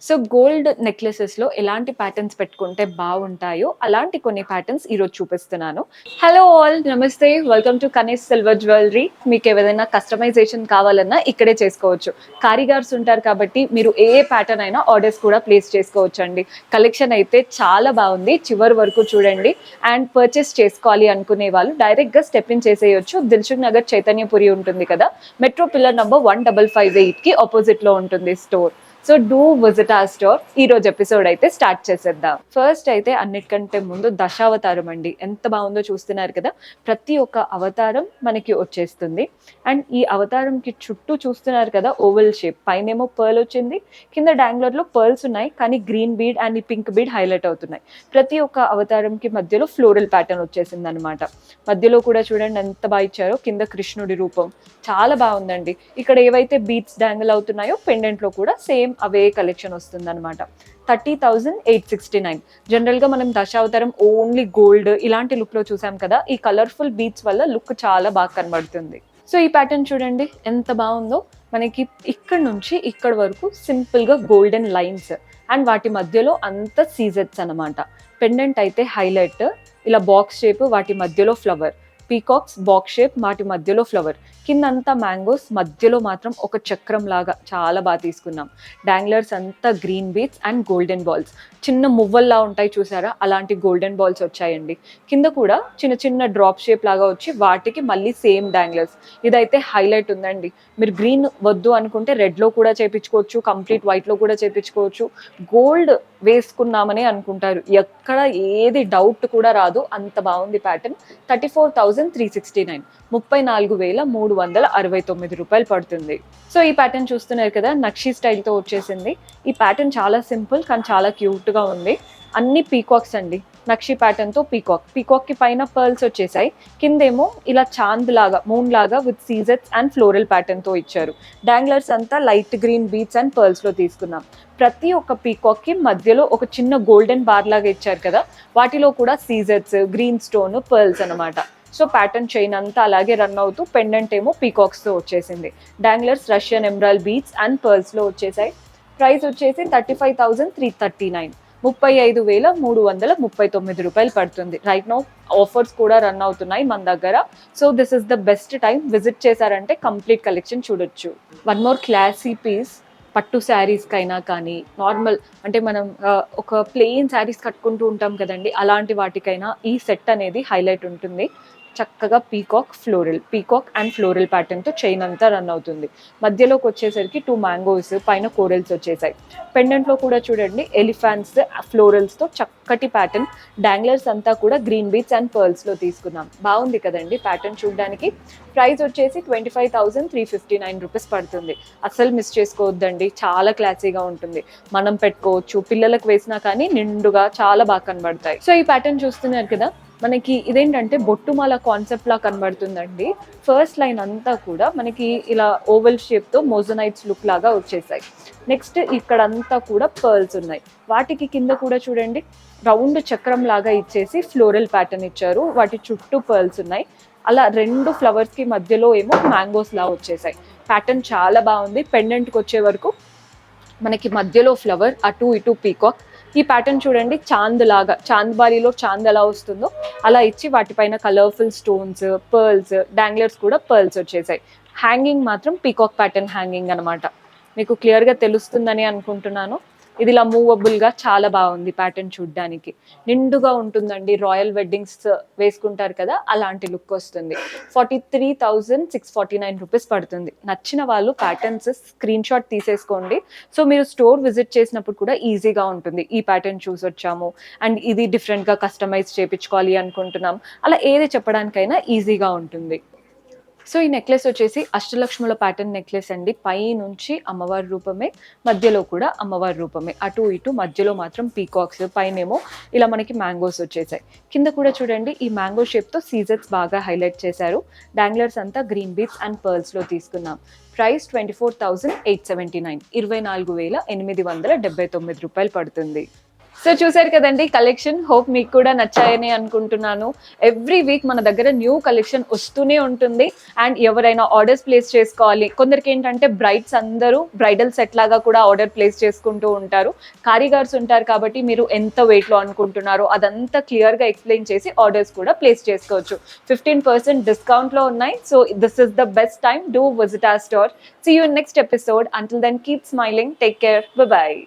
So gold నెక్లెసెస్‌లో ఎలాంటి patterns పెట్టుకుంటే బావుంటాయో, అలాంటి కొన్ని ప్యాటర్న్స్ ఈరోజు చూపిస్తున్నాను. Hello all! నమస్తే. Welcome to Kanis silver jewellery. మీకేదైనా కస్టమైజేషన్ కావాలన్నా ఇక్కడే చేసుకోవచ్చు. కారిగార్స్ ఉంటారు కాబట్టి మీరు ఏ ప్యాటర్న్ అయినా ఆర్డర్స్ కూడా ప్లేస్ చేసుకోవచ్చండి. కలెక్షన్ అయితే చాలా బావుంది. చివరి వరకు చూడండి. అండ్ పర్చేస్ చేసుకోవాలి అనుకునే వాళ్ళు డైరెక్ట్‌గా స్టెప్ ఇన్ చేసేయొచ్చు. దిల్సుఖ్ నగర్ చైతన్యపురి ఉంటుంది కదా! మెట్రో పిల్లర్ నంబర్ 1558కి అపోజిట్‌లో ఉంటుంది store. So do visit our store. ఈ రోజు ఎపిసోడ్ అయితే స్టార్ట్ చేసేద్దాం. ఫస్ట్ అయితే అన్నిటికంటే ముందు దశావతారం అండి. ఎంత బాగుందో చూస్తున్నారు కదా. ప్రతి ఒక్క అవతారం మనకి వచ్చేస్తుంది. అండ్ ఈ అవతారంకి చుట్టూ చూస్తున్నారు కదా ఓవెల్ షేప్. పైనేమో పర్ల్ వచ్చింది, కింద డాంగ్లర్ లో పర్ల్స్ ఉన్నాయి, కానీ గ్రీన్ బీడ్ అండ్ ఈ పింక్ బీడ్ హైలైట్ అవుతున్నాయి. ప్రతి ఒక్క అవతారంకి మధ్యలో ఫ్లోరల్ ప్యాటర్న్ వచ్చేసింది అనమాట. మధ్యలో కూడా చూడండి ఎంత బాగా ఇచ్చారో. కింద కృష్ణుడి రూపం చాలా బాగుందండి. ఇక్కడ ఏవైతే బీట్స్ డాంగిల్ అవుతున్నాయో పెండెంట్ లో కూడా సేమ్ అవే కలెక్షన్ వస్తుంది అనమాట. 30,869. జనరల్ గా మనం దశావతారం ఓన్లీ గోల్డ్ ఇలాంటి లుక్ లో చూసాం కదా. ఈ కలర్ఫుల్ బీట్స్ వల్ల లుక్ చాలా బాగా కనబడుతుంది. సో ఈ ప్యాటర్న్ చూడండి ఎంత బాగుందో. మనకి ఇక్కడ నుంచి ఇక్కడ వరకు సింపుల్ గా గోల్డెన్ లైన్స్ అండ్ వాటి మధ్యలో అంత సీజెట్స్ అనమాట. పెండెంట్ అయితే హైలైట్, ఇలా బాక్స్ షేప్, వాటి మధ్యలో ఫ్లవర్. పీకాక్స్ బాక్స్ షేప్, వాటి మధ్యలో ఫ్లవర్. కిందంతా మ్యాంగోస్, మధ్యలో మాత్రం ఒక చక్రం లాగా చాలా బాగా తీసుకున్నాం. డాంగ్లర్స్ అంతా green beats and golden balls. చిన్న మువ్వల్లా ఉంటాయి చూసారా, అలాంటి గోల్డెన్ బాల్స్ వచ్చాయండి. కింద కూడా చిన్న చిన్న డ్రాప్ షేప్ లాగా వచ్చి వాటికి మళ్ళీ సేమ్ డాంగ్లర్స్. ఇదైతే హైలైట్ ఉందండి. మీరు గ్రీన్ వద్దు అనుకుంటే రెడ్లో కూడా చేపించుకోవచ్చు, కంప్లీట్ వైట్లో కూడా చేపించుకోవచ్చు. గోల్డ్ వేసుకున్నామని అనుకుంటారు, ఎక్కడ ఏది డౌట్ కూడా రాదు. అంత బాగుంది ప్యాటర్న్. 34,369, 34,369 రూపాయలు పడుతుంది. సో ఈ ప్యాటర్న్ చూస్తున్నారు కదా, నక్షి స్టైల్తో వచ్చేసింది. ఈ ప్యాటర్న్ చాలా సింపుల్ కానీ చాలా క్యూట్గా ఉంది. అన్ని పీకాక్స్ అండి. నక్షి ప్యాటర్న్తో పీకాక్ కి పైన పర్ల్స్ వచ్చేసాయి. కిందేమో ఇలా చాంద్ లాగా, మూన్ లాగా విత్ సీజెట్స్ అండ్ ఫ్లోరల్ ప్యాటర్న్తో ఇచ్చారు. డాంగ్లర్స్ అంతా లైట్ గ్రీన్ బీట్స్ అండ్ పర్ల్స్లో తీసుకున్నాం. ప్రతి ఒక్క పీకాక్ కి మధ్యలో ఒక చిన్న గోల్డెన్ బార్ లాగా ఇచ్చారు కదా, వాటిలో కూడా సీజెట్స్, గ్రీన్ స్టోన్, పర్ల్స్ అనమాట. సో ప్యాటర్న్ చైన్ అంతా అలాగే రన్ అవుతూ పెండెంట్ ఏమో పీకాక్స్తో వచ్చేసింది. Danglers Russian emerald beads and పర్ల్స్లో వచ్చేసాయి. ప్రైస్ వచ్చేసి 35,339, 35,339 రూపాయలు పడుతుంది. రైట్ నౌ ఆఫర్స్ కూడా రన్ అవుతున్నాయి మన దగ్గర. So this is the best time. Visit చేశారంటే కంప్లీట్ కలెక్షన్ చూడొచ్చు. One more classy piece. పట్టు శారీస్కైనా కానీ, నార్మల్ అంటే మనం ఒక ప్లెయిన్ శారీస్ కట్టుకుంటూ ఉంటాం కదండి, అలాంటి వాటికైనా ఈ సెట్ అనేది హైలైట్ ఉంటుంది. చక్కగా పీకాక్ అండ్ ఫ్లోరల్ ప్యాటర్న్తో చైన్ అంతా రన్ అవుతుంది. మధ్యలోకి వచ్చేసరికి 2 మ్యాంగోస్, పైన కోరల్స్ వచ్చేసాయి. పెండెంట్లో కూడా చూడండి ఎలిఫాంట్స్, ఫ్లోరల్స్తో చక్కటి ప్యాటర్న్. డాంగ్లర్స్ అంతా కూడా గ్రీన్ బీట్స్ అండ్ పర్ల్స్లో తీసుకున్నాం. బాగుంది కదండి ప్యాటర్న్ చూడడానికి. ప్రైస్ వచ్చేసి 25,359 రూపీస్ పడుతుంది. అస్సలు మిస్ చేసుకోవద్దండి, చాలా క్లాసీగా ఉంటుంది. మనం పెట్టుకోవచ్చు, పిల్లలకు వేసినా కానీ నిండుగా చాలా బాగా కనబడతాయి. సో ఈ ప్యాటర్న్ చూస్తున్నారు కదా, మనకి ఇదేంటంటే బొట్టుమాల కాన్సెప్ట్ లా కనబడుతుందండి. ఫస్ట్ లైన్ అంతా కూడా మనకి ఇలా ఓవెల్ షేప్తో మోజనైట్స్ లుక్ లాగా వచ్చేసాయి. నెక్స్ట్ ఇక్కడంతా కూడా పర్ల్స్ ఉన్నాయి. వాటికి కింద కూడా చూడండి రౌండ్ చక్రం లాగా ఇచ్చేసి ఫ్లోరల్ ప్యాటర్న్ ఇచ్చారు. వాటి చుట్టూ పర్ల్స్ ఉన్నాయి. అలా 2 ఫ్లవర్స్కి మధ్యలో ఏమో మ్యాంగోస్ లా వచ్చేసాయి. ప్యాటర్న్ చాలా బాగుంది. పెండెంట్కి వచ్చే వరకు మనకి మధ్యలో ఫ్లవర్, అటు ఇటు పీకాక్. ఈ ప్యాటర్న్ చూడండి చాంద్ లాగా, చాంద్బారీలో చాంద్ ఎలా వస్తుందో అలా ఇచ్చి వాటిపైన కలర్ఫుల్ స్టోన్స్, పర్ల్స్, డాంగ్లర్స్ కూడా పర్ల్స్ వచ్చేసాయి. హ్యాంగింగ్ మాత్రం పీకాక్ ప్యాటర్న్ హ్యాంగింగ్ అనమాట. మీకు క్లియర్గా తెలుస్తుందని అనుకుంటున్నాను. ఇది ఇలా మూవబుల్గా చాలా బాగుంది ప్యాటర్న్ చూడ్డానికి. నిండుగా ఉంటుందండి. రాయల్ వెడ్డింగ్స్ వేసుకుంటారు కదా, అలాంటి లుక్ వస్తుంది. 43,649 రూపీస్ పడుతుంది. నచ్చిన వాళ్ళు ప్యాటర్న్స్ స్క్రీన్ షాట్ తీసేసుకోండి. సో మీరు స్టోర్ విజిట్ చేసినప్పుడు కూడా ఈజీగా ఉంటుంది. ఈ ప్యాటర్న్ చూసి వచ్చాము అండ్ ఇది డిఫరెంట్గా కస్టమైజ్ చేయించుకోవాలి అనుకుంటున్నాం, అలా ఏది చెప్పడానికైనా ఈజీగా ఉంటుంది. సో ఈ నెక్లెస్ వచ్చేసి అష్టలక్ష్ముల ప్యాటర్న్ నెక్లెస్ అండి. పై నుంచి అమ్మవారి రూపమే, మధ్యలో కూడా అమ్మవారి రూపమే. అటు ఇటు మధ్యలో మాత్రం పీకాక్స్, పైనేమో ఇలా మనకి మ్యాంగోస్ వచ్చేసాయి. కింద కూడా చూడండి ఈ మ్యాంగో షేప్తో సీజెట్స్ బాగా హైలైట్ చేశారు. డాంగ్లర్స్ అంతా గ్రీన్ బీట్స్ అండ్ పర్ల్స్లో తీసుకున్నాం. ప్రైస్ 24,879, 24,879 రూపాయలు పడుతుంది. సో చూసారు కదండి కలెక్షన్. హోప్ మీకు కూడా నచ్చాయని అనుకుంటున్నాను. ఎవ్రీ వీక్ మన దగ్గర న్యూ కలెక్షన్ వస్తూనే ఉంటుంది. అండ్ ఎవరైనా ఆర్డర్స్ ప్లేస్ చేసుకోవాలి, కొందరికి ఏంటంటే బ్రైడ్స్ అందరూ బ్రైడల్ సెట్ లాగా కూడా ఆర్డర్ ప్లేస్ చేసుకుంటూ ఉంటారు. కారీగర్స్ ఉంటారు కాబట్టి మీరు ఎంత వెయిట్లో అనుకుంటున్నారో అదంతా క్లియర్గా ఎక్స్ప్లెయిన్ చేసి ఆర్డర్స్ కూడా ప్లేస్ చేసుకోవచ్చు. 15% డిస్కౌంట్లో ఉన్నాయి. So this is the best time. Do visit our store. See you in next episode. Until then, keep smiling. Take care. Bye bye.